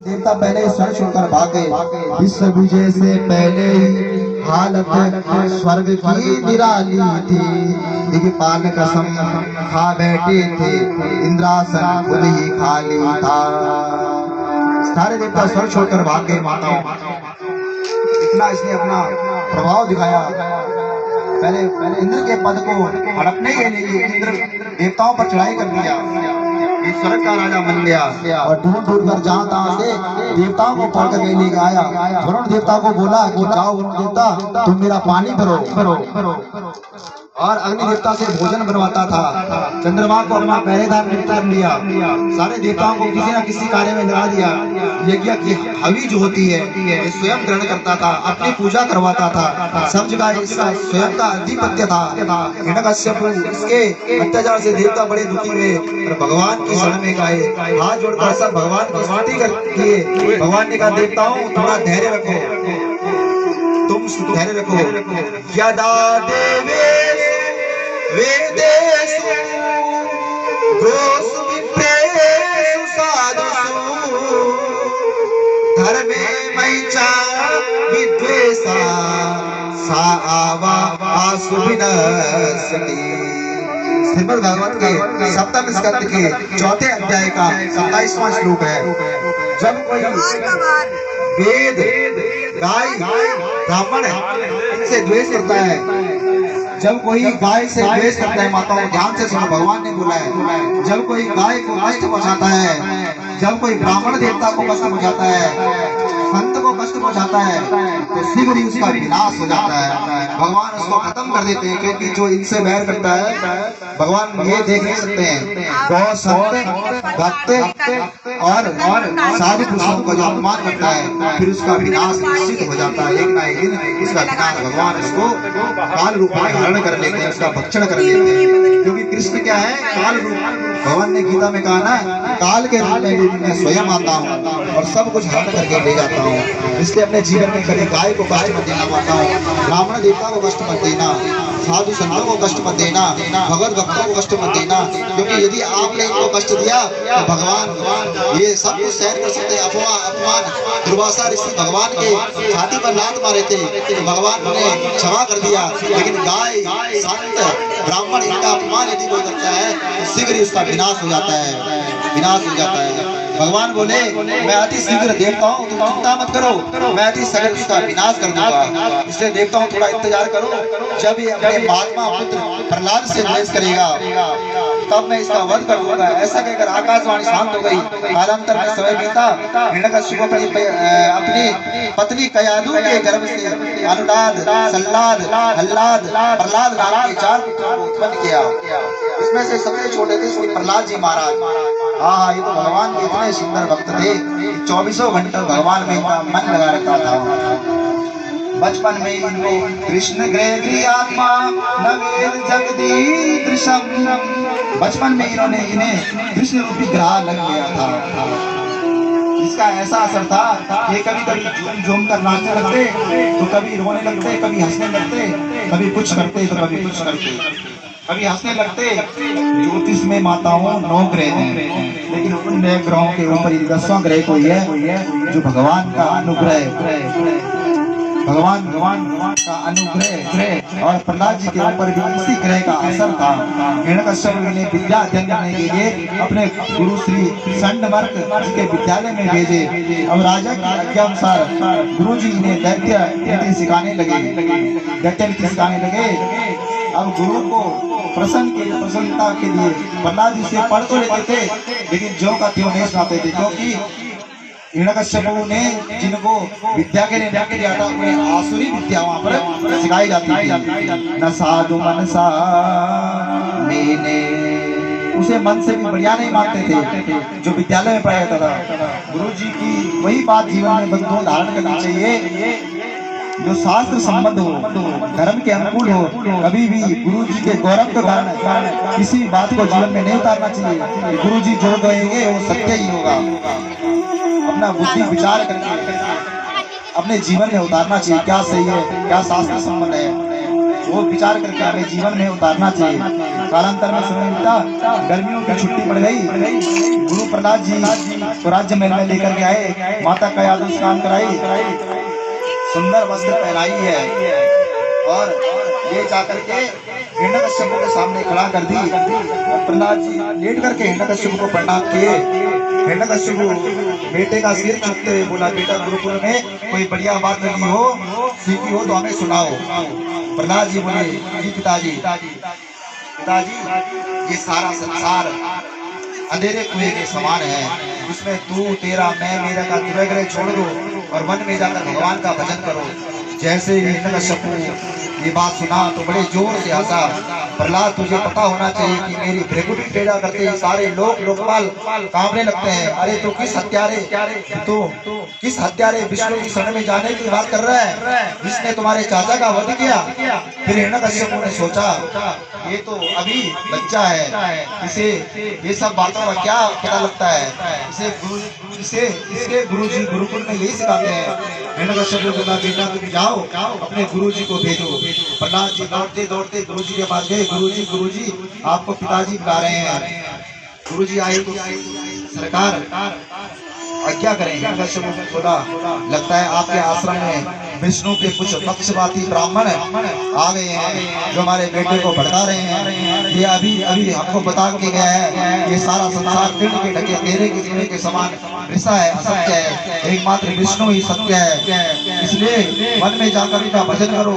देवता पहले ही स्वर्ण छोड़कर भागे। विश्व विजय से पहले ही हालत स्वर्ग की निराली थी। दिग्पाल कसम खा बैठे थे, इंद्रासन खुद ही खाली था। सारे देवता स्वर्ग छोड़कर भाग गए। माताओं इतना इसने अपना प्रभाव दिखाया। पहले इंद्र के पद को हड़पने के लिए इंद्र देवताओं पर चढ़ाई कर दिया। ये स्वर्ग का राजा बन गया और ढूंढ ढूंढ कर जहाँ तहाँ से देवताओं को पकड़ कर लेके आया। वरुण देवता को बोला कि जाओ वरुण देवता, तुम मेरा पानी भरो। और अग्नि देवता से भोजन बनवाता था। चंद्रमा को अपना पहरेदार नियुक्त कर लिया। सारे देवताओं को किसी न किसी कार्य में लगा दिया। यज्ञ की हवि जो होती है ये स्वयं ग्रहण करता था, अपनी पूजा करवाता था। सब जगह इसका स्वयं का अधिपत्य था। हिरण्यकश्यप इसके अत्याचार से देवता बड़े दुखी हुए और भगवान की शरण में गए। हाथ जोड़कर सब भगवान की स्तुति किए। भगवान ने कहा देवताओं थोड़ा धैर्य रखो, तुम धैर्य रखो। यदा देवेषु वेदेषु दोषु विप्रेषु साधुषु धर्मे मयि च विद्वेषा सा आवा आसु विनश्यति। श्रीमद् भागवत के सप्तम स्कंद के चौथे अध्याय का 27वां श्लोक है। जब कोई वेद गाय ब्राह्मण इनसे द्वेष करता है, जब कोई गाय से द्वेष करता है, माताओं ध्यान से सुनो, भगवान ने बोला है जब कोई गाय को कष्ट पहुंचाता है, जब कोई ब्राह्मण देवता को कष्ट पहुंचाता है, संत को कष्ट पहुंचाता है, तो शीघ्र ही उसका विनाश हो जाता है। भगवान उसको खत्म कर देते हैं, क्योंकि जो इनसे बैर करता है भगवान ये देख नहीं सकते हैं। गौ संत भक्त और साधु पुरुषों का जो अपमान करता है फिर उसका विनाश निश्चित हो जाता है। एक ना एक दिन उसका विनाश भगवान उसको काल रूप में धारण कर लेते हैं, उसका भक्षण कर लेते हैं। क्योंकि कृष्ण क्या है? काल रूप। भगवान ने गीता में कहा ना, काल के रूप में मैं स्वयं आता हूँ और सब कुछ हरण करके ले जाता हूँ। इसलिए अपने जीवन में कभी गाय को कष्ट मत देना, माता हूँ ब्राह्मण देवता को कष्ट मत देना, साधु संतों को कष्ट मत देना, भगवत भक्तों को कष्ट मत देना। क्योंकि यदि आपने इनको कष्ट दिया तो भगवान ये सब कुछ सहन कर सकते हैं। अपमान दुर्वासा ऋषि भगवान के छाती पर लात मारे थे तो भगवान ने क्षमा कर दिया। लेकिन गाय संत ब्राह्मण इनका अपमान यदि कोई करता है तो शीघ्र ही उसका विनाश हो जाता है, विनाश हो जाता है। भगवान बोले मैं अति शीघ्र देवताओं तुम चिंता मत करो, मैं अति शीघ्र उसका विनाश कर दूंगा। इसलिए देवताओं थोड़ा इंतजार करो। जब ये अपने महात्मा पुत्र प्रहलाद से द्वेष करेगा तब मैं इसका वध कर दूंगा। ऐसा कहकर आकाशवाणी शांत हो गई। कालांतर में समय बीता। हिरण्यकश्यप अपनी पत्नी कयादु के गर्भ से अनुदाद, सल्लाद, हल्लाद, प्रहलाद नाम के 4 पुत्रों को उत्पन्न किया। इसमें से सबसे छोटे थे श्री प्रहलाद जी महाराज। हाँ, ये तो भगवान के इतने सुंदर भक्त थे, 24 घंटे भगवान में इनका मन लगा रहता था। बचपन में इनको कृष्ण गृह आत्मा नवेद जगदीदृशम, बचपन में इन्हें कृष्ण रूपी ग्रह लग गया था। इसका ऐसा असर था कि कभी कभी झूम कर नाचने लगते, तो कभी रोने लगते, कभी हंसने लगते, कभी कुछ करते तो कभी कुछ करते, कभी हंसने लगते। ज्योतिष में माताओं 9 ग्रह हैं, लेकिन उन 9 ग्रहों के ऊपर 10वां ग्रह कोई है जो भगवान का अनुग्रह, भगवान का अनुग्रह। और प्रहलाद जी के ऊपर भी इसी ग्रह का असर था। हिरण्यकश्यप ने विद्या अध्ययन करने के लिए अपने गुरु श्री संडमर्क जी के विद्यालय में भेजे। अब राजा की आज्ञा अनुसार गुरु जी ने दैत्य नीति सिखाने लगे। अब गुरु को प्रसन्नता के लिए प्रहलाद जी से पढ़ तो लेते थे, लेकिन जो का त्यों नहीं सुनाते थे। क्योंकि हिरण्यकश्यप ने जिनको विद्या के लिए दिया था उन्हें आसुरी विद्या वहां पर सिखाई जाती थी। न साधु मनसा मैंने उसे मन से भी बढ़िया नहीं मानते थे जो विद्यालय में पढ़ाया था। गुरु जी की वही बात जीवन में बंधुओं धारण करनी चाहिए जो शास्त्र संबद्ध हो, धर्म के अनुकूल हो। कभी भी गुरु जी के गौरव के कारण किसी बात को जीवन में नहीं उतारना चाहिए। गुरु जी जो कहेंगे वो सत्य ही होगा। अपना बुद्धि विचार करके अपने जीवन में उतारना चाहिए, क्या सही है क्या शास्त्र संबंध है। वो विचार करके हमें जीवन में उतारना चाहिए। कालांतर में समय मिलता, गर्मियों की छुट्टी पड़ गई, गुरु प्रहलाद जी को राज्य महल में लेकर के आए, माता का याद स्नान कराई, सुंदर वस्त्र पहनाई है और ले जाकर के हिरण्यकश्यप के सामने खड़ा कर दी। और प्रहलाद जी लेट करके हिरण्यकश्यप को प्रणाम किए। हिरण्यकश्यप बेटे का सिर चूमते हुए बोला, बेटा गुरुकुल में कोई बढ़िया बात लगी हो, सीखी हो तो हमें सुनाओ। प्रहलाद जी बोले, जी पिताजी, ये सारा संसार अंधेरे कुएं के समान है, उसमें तू तेरा मैं मेरा का दुर्ग्रह छोड़ दो और वन में जाकर भगवान का भजन करो। जैसे ही हिरण्यकश्यप ये बात सुना तो बड़े जोर से हंसा। प्रहलाद, तुझे पता होना चाहिए कि मेरी भ्रिकुटी टेढ़ा करते ही सारे लोग लोकपाल कांपने लगते हैं। अरे तो किस हत्यारे विष्णु की शरण में जाने की बात कर रहा है, जिसने तुम्हारे चाचा का वध किया। फिर हिरण्यकश्यप ने सोचा, ये तो अभी बच्चा है, इसे ये सब बातों का क्या पता लगता है, इसके गुरुजी गुरुकुल में यही सिखाते हैं। हिरण्यकश्यप ने बोला, बेटा तुम जाओ अपने गुरुजी को भेजो। प्रहलाद जी दौड़ते दौड़ते गुरुजी के पास गए। गुरुजी आपको पिताजी बुला रहे हैं। गुरुजी आए तो सरकार आज्ञा करें। हिरण्यकश्यप ने बोला, लगता है आपके आश्रम में विष्णु के कुछ पक्षपाती ब्राह्मण आ गए हैं जो हमारे बेटे को भड़का रहे हैं। ये अभी हमको बता के गया है, ये सारा संसार तिल के ढके अंधेरे के सोने के समान रिश्ता है, असत्य है, एकमात्र विष्णु ही सत्य है। इसलिए वन में जाकर इनका भजन करो।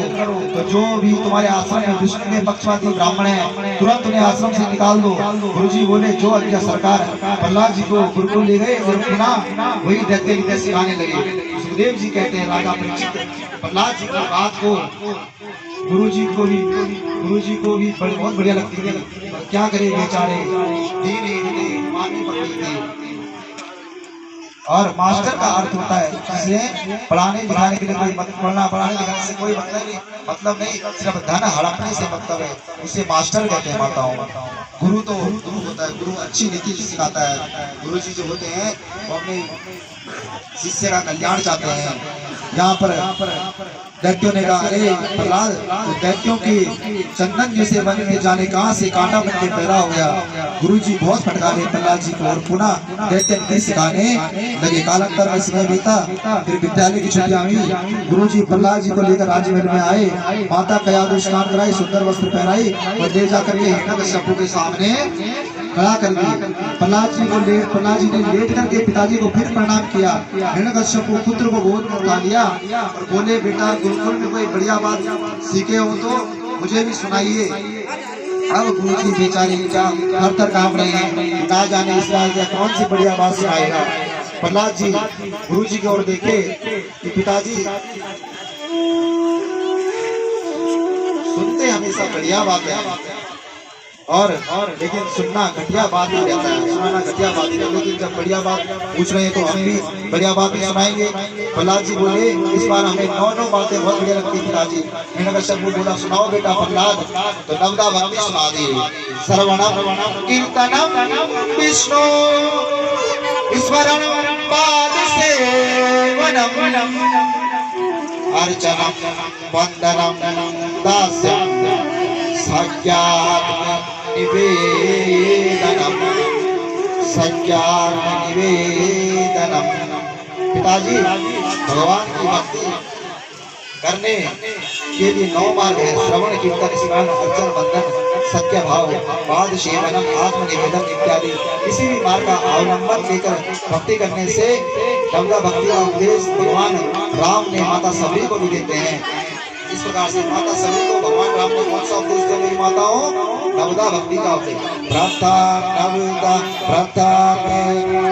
तो जो भी तुम्हारे आश्रम में विष्णु के पक्षपाती ब्राह्मण है, तुरंत उन्हें आश्रम से निकाल दो। गुरुजी बोले, जो आज्ञा सरकार। प्रहलाद जी को गुरुकुल ले गए और पुनः वही दैत्य विद्या सिखाने लगे। सुखदेव जी कहते हैं, राजा परीक्षित प्रहलाद जी की बात को गुरुजी को भी बहुत बढ़िया लगती थी। क्या करे बेचारे, दीन माननी पड़ती थी। और मास्टर का अर्थ होता है जिसे पढ़ाने लिखाने के लिए कोई पढ़ाने लिखाने से कोई मतलब नहीं, सिर्फ धन हड़पने से मतलब है, उसे मास्टर कहते हैं माताओं। गुरु तो गुरु होता है, गुरु अच्छी नीति सिखाता है। गुरु जी जो होते हैं वो अपने शिष्य का कल्याण चाहते हैं। यहाँ पर दैत्यों ने कहा, अरे प्रहलाद, तो दैत्यों की चंदन जैसे वन में जाने कहाँ से कांटा बन के पैदा हो गया। गुरुजी बहुत फटकारे प्रहलाद जी को और पुनः दैत्य नीति सिखाने लगे। कालांतर में समय बीता, फिर विद्यालय की छुट्टियां हुई। गुरुजी प्रहलाद जी को लेकर राजमहल में आए, माता का याद स्नान कराई, सुंदर वस्त्र पहनाई और ले जाकर के हिरण्यकश्यप के सामने खड़ा कर दी। प्रहलाद जी ने लेट करके पिताजी को फिर प्रणाम किया। हिरण्यकश्यप पुत्र को गोद में उठा लिया और बोले, बेटा गुरुकुल में कोई बढ़िया बात सीखे हो तो मुझे भी सुनाइए। अब गुरुजी बेचारे थर कांप रहे हैं, ना जाने इस बार क्या कौन सी बढ़िया बात सुनाएगा। प्रहलाद जी गुरुजी की ओर देखे कि पिताजी सुनते हमेशा बढ़िया बात है और लेकिन सुनना घटिया बात ही रहता है, सुनाना घटिया बात है। लेकिन जब बढ़िया बात पूछ रहे हैं तो हम भी बढ़िया बात ही सुनाएंगे। प्रहलाद जी बोले, इस बार हमें 9 बातें बहुत बढ़िया लगती पिताजी। हिरण्यकश्यप बोला, सुनाओ बेटा प्रहलाद। तो नवदा भक्ति सुना दी। श्रवणम कीर्तनम विष्णु स्मरणम पाद सेवनम अर्चनम वंदनम दास्यम सज्ञान निवेदनम। पिताजी, भगवान की भक्ति करने के लिए 9 मार्ग है। श्रवण, कीर्तन, स्मरण, अर्चन, वंदन, सत्य भाव, पाद सेवनम, आत्म निवेदन इत्यादि। किसी भी मार्ग का अवलंबन लेकर भक्ति करने से नवदा भक्ति का उपदेश भगवान राम ने माता सबरी को भी देते हैं। इस प्रकार से माता सभी को भगवान राम ने कौन सा उपदेश दिया मेरी माताओं? नवदा भक्ति का उपदेश। प्रथा में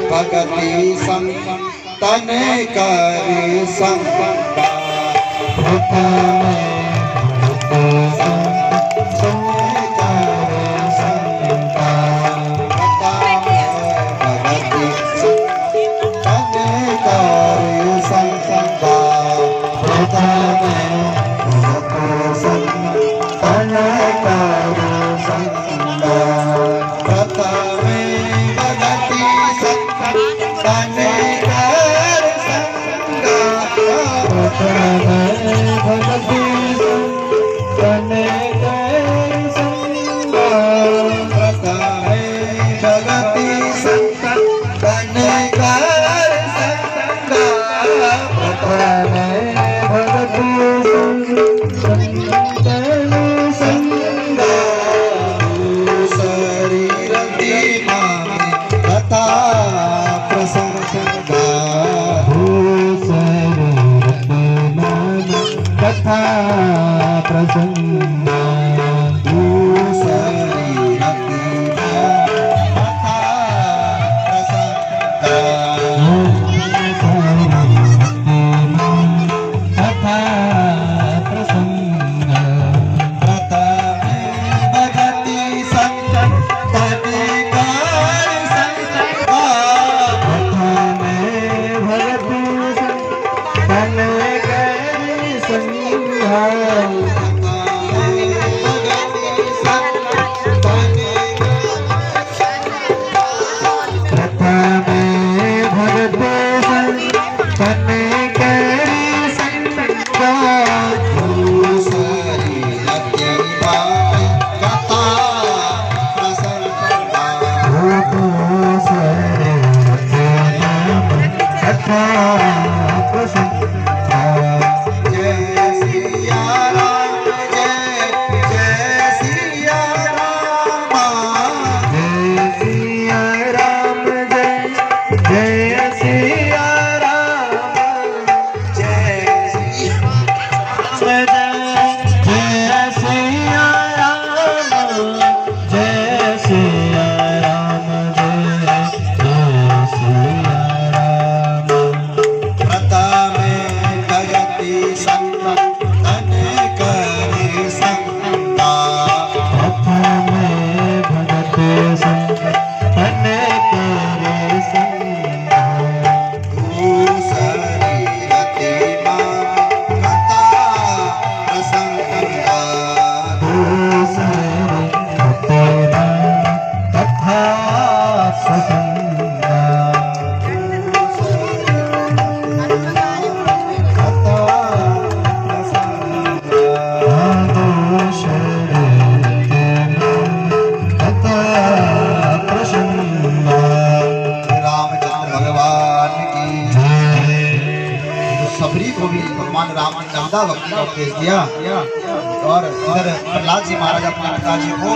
भगति संतन कर संता, भगति कथा प्रसंग भेज दिया और इधर प्रहलाद जी महाराज अपने पिताजी को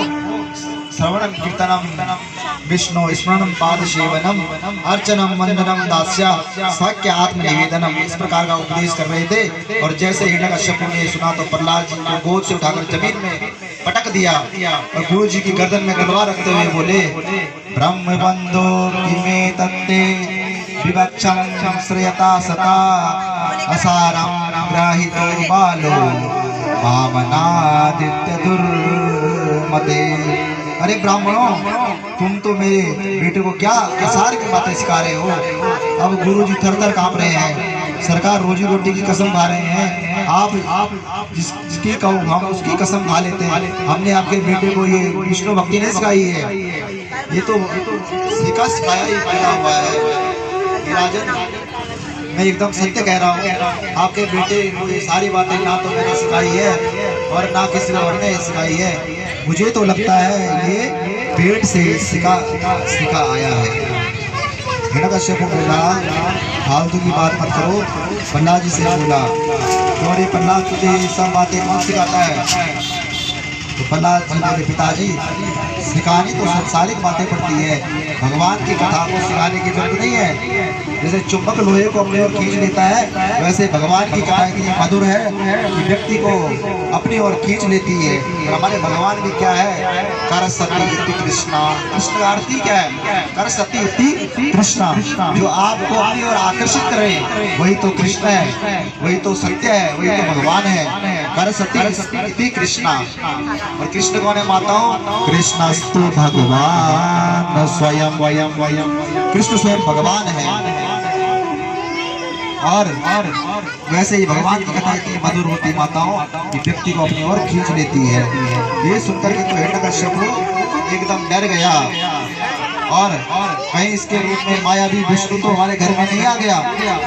श्रवणम कीर्तनम विष्णु स्मरणम पाद सेवनम अर्चनम वंदनम दास्या सख्य आत्म निवेदनम इस प्रकार का उपदेश कर रहे थे। और जैसे हिरण्यकश्यप ने सुना तो प्रहलाद जी को गोद से उठाकर जमीन में पटक दिया और गुरु जी की गर्दन में तलवार रखते हुए बोले, ब्रह्म बंधो किमे तत्ते विवक्षं श्रेयता सता असारं ग्राहितो बालो वामनादित्य दुर्मते। अरे ब्राह्मणों, तुम तो मेरे बेटे को क्या असार की बातें सिखा रहे हो। अब गुरुजी थर-थर कांप रहे हैं, सरकार रोजी रोटी की कसम खा रहे हैं, आप जिसकी कहो हम उसकी कसम खा लेते हैं। हमने आपके बेटे को ये विष्णु भक्ति नहीं सिखाई है, ये तो सिखाया ही पैदा हुआ है। राजन, मैं एकदम सत्य कह रहा हूँ, आपके बेटे को ये सारी बातें ना तो मैंने सिखाई है और ना किसी और ने सिखाई है। मुझे तो लगता है ये पेट से सिखा आया है। हिरण्यकश्यप को बोला, फालतू की बात मत करो। प्रहलाद जी से बोला, तुम्हारे प्रहलाद तुझे सब बातें कौन सिखाता है? तो प्रहलाद जी बोले, पिताजी सिखानी तो संसारिक बातें पड़ती है, भगवान की कथा को सिखाने की जरूरत नहीं है। जैसे चुंबक लोहे को अपनी ओर खींच लेता है, वैसे भगवान की कथा इतनी मधुर है कि व्यक्ति को अपनी ओर खींच लेती है। और हमारे भगवान भी क्या है? कर सती इति कृष्णा। कृष्ण का अर्थ ही क्या है? कर सती इति कृष्णा। जो आपको अपनी ओर आकर्षित करे वही तो कृष्ण है, वही तो सत्य है, वही तो भगवान है। कर सती इति कृष्णा। और कृष्ण कौन है माताओं? कृष्णस्तु भगवान स्वयं वयम। कृष्ण स्वयं भगवान है। और वैसे ही भगवान की कथा इतनी मधुर होती माताओं कि व्यक्ति को अपनी ओर खींच लेती है। ये सुनकर के तो हिरण्यकश्यप एकदम डर गया और कहीं इसके रूप में मायावी विष्णु तो हमारे घर में नहीं आ गया।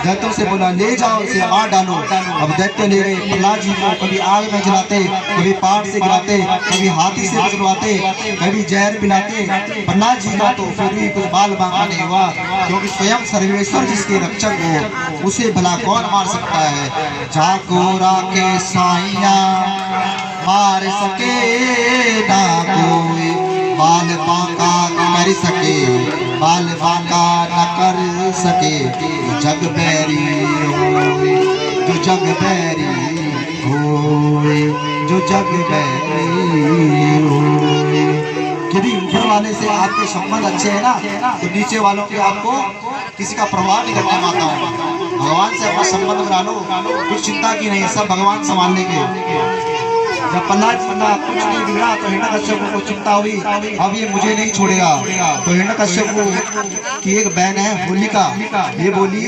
दैत्यों से बोला, ले जाओ इसे मार डालो। अब दैत्य ले गए प्रहलाद जी को, कभी आग में जलाते, कभी पहाड़ से गिराते, कभी हाथी से गुजरवाते, कभी जहर पिलाते। प्रहलाद जी का तो फिर भी कुछ बाल बांका नहीं हुआ, क्योंकि स्वयं सर्वेश्वर जिसके रक्षक हो उसे भला कौन मार सकता है। जाको राके साइया मार सके ना कोई, बाल बांका कर सके, बाल बांका न कर सके जग बैरी होए, जो जग बैरी होए, जो जग बैरी होए। यदि ऊपर वाले से आपके संबंध अच्छे हैं ना, तो नीचे वालों के आपको किसी का प्रभाव नहीं करना माता हो। भगवान से अपना संबंध बना लो, कुछ चिंता की नहीं, सब भगवान संभाल लेंगे। जब प्रहलाद कुछ नहीं बिगड़ा तो हिरण्यकश्यप को चिंता हुई, अब ये मुझे नहीं छोड़ेगा। तो हिरण्यकश्यप की एक बहन है होलिका, ये बोली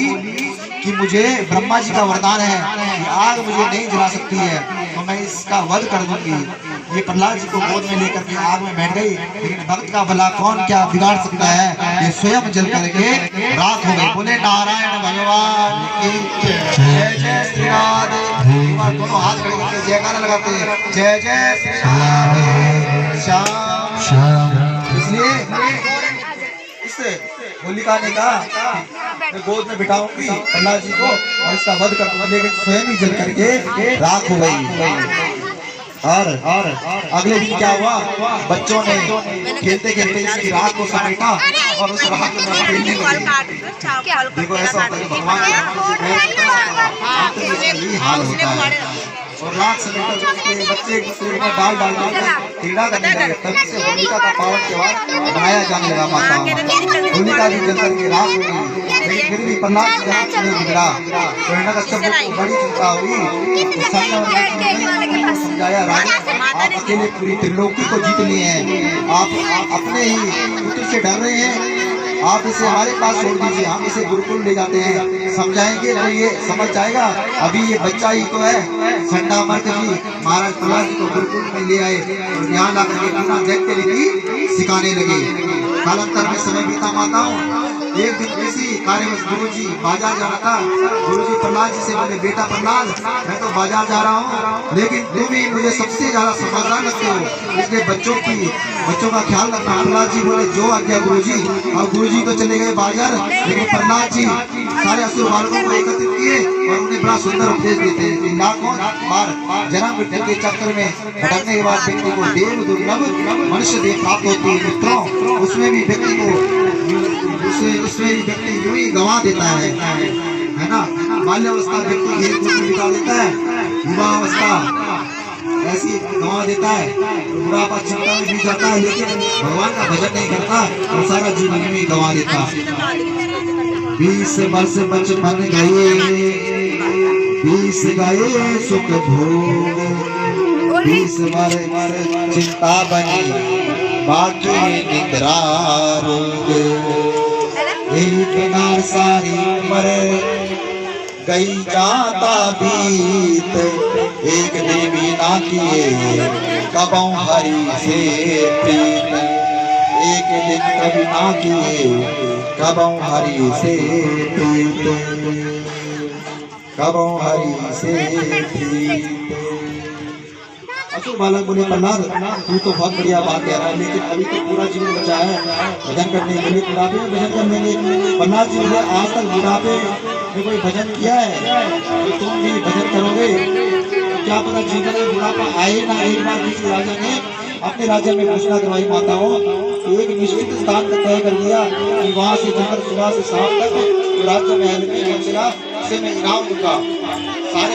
कि मुझे ब्रह्मा जी का वरदान है कि आग मुझे नहीं जला सकती है, तो मैं इसका वध कर दूंगी। ये प्रहलाद जी को गोद में लेकर के आग में बैठ गई, लेकिन भक्त का भला कौन क्या बिगाड़ सकता है, ये स्वयं जल करके राख हो गई। बोले नारायण भगवान की जय, जय श्री राधे। दोनों हाथ खड़े करके जयकारा लगाते हैं, जय जय श्री राधे श्याम श्याम। इसलिए इससे होलिका ने कहा मैं गोद में बिठाऊंगी प्रहलाद जी को और इसका वध कर दूंगी, लेकिन स्वयं ही जल करके राख हो गई। और अगले दिन क्या हुआ, बच्चों ने खेलते खेलते इसकी राख को समेटा और उस राख में खेलने लगे। देखो ऐसा होता है भगवान हाल होता है। और राख समेटा उसके बच्चे एक दूसरे को डाल डाल क्रीड़ा करने लगे। तभी से होलिका का पावन त्योहार मनाया जाने लगा। माता होलिका भी जल करके राख हो गई, लेकिन फिर भी प्रहलाद नहीं बिगड़ा। तो हिरण्यकश्यप को बड़ी चिंता हुई, समझाया राजा आप अकेले पूरी त्रिलोकी को जीत लिए हैं, आप अपने ही पुत्र से डर रहे हैं, आप इसे हमारे पास छोड़ दीजिए, हम इसे गुरुकुल ले जाते हैं, समझाएंगे तो ये समझ जाएगा। अभी ये बच्चा ही तो है। चंडामर्क जी महाराज प्रहलाद जी को गुरुकुल में ले आए और यहाँ ला करके बिना दैत्य रीति सिखाने लगे। कालांतर में समय बीता माताओं। एक दिन किसी कार्यवश गुरु जी बाजार जा रहा था। गुरु जी प्रहलाद जी से बोले बेटा प्रहलाद मैं तो बाजार जा रहा हूँ, लेकिन तुम ही मुझे सबसे ज्यादा समझदार लगते हो, इसलिए बच्चों का ख्याल रखना। प्रहलाद जी बोले जो आज्ञा गुरु जी। और गुरु जी तो चले गए बाजार, लेकिन प्रहलाद जी सारे असुर बालकों को एकत्रित किए और उन्हें बड़ा सुंदर उपदेश देते हैं। लाखों बार जन्म मृत्यु के चक्कर में भटकने के बाद व्यक्ति को देव दुर्लभ मनुष्य देह प्राप्त होती है मित्रों, उसमें भी व्यक्ति यूं ही गंवा देता है ना। बाल्यावस्था व्यक्ति घेर को बिता देता है, युवावस्था ऐसी गंवा देता है, बुढ़ापा चिंता में भी जाता है, लेकिन भगवान का भजन नहीं करता और सारा जीवन में गंवा देता। 20 वर्ष बचपन गए, 20 गए सुख भोग, 20 वर्ष चिंता बनी बाकी निद्रा रोग। एक नार सारी उम्र गई जाता बीत, एक देवी ना किए कबों हरि से प्रीत, एक दिन कभी ना किए कबों हरि से प्रीत, कबों हरि से प्रीत। असुर बालक बोले प्रहलाद तू तो बहुत बढ़िया बात कह रहा है, लेकिन अभी तो पूरा जीवन बचा है भजन करने के लिए, बुढ़ापे में भजन करने के लिए। प्रहलाद जी बोले आज तक बुढ़ापे में कोई भजन किया है तो तुम भी भजन करोगे, क्या पता जीवन में बुढ़ापा आए ना। एक बार किसी राजा ने अपने राज्य में घोषणा करवाई माताओं, एक निश्चित स्थान तक तय कर दिया कि वहाँ से जाकर सुबह से शाम तक राज्य महल में पहुंचेगा, उसे मैं इनाम दूंगा। सारे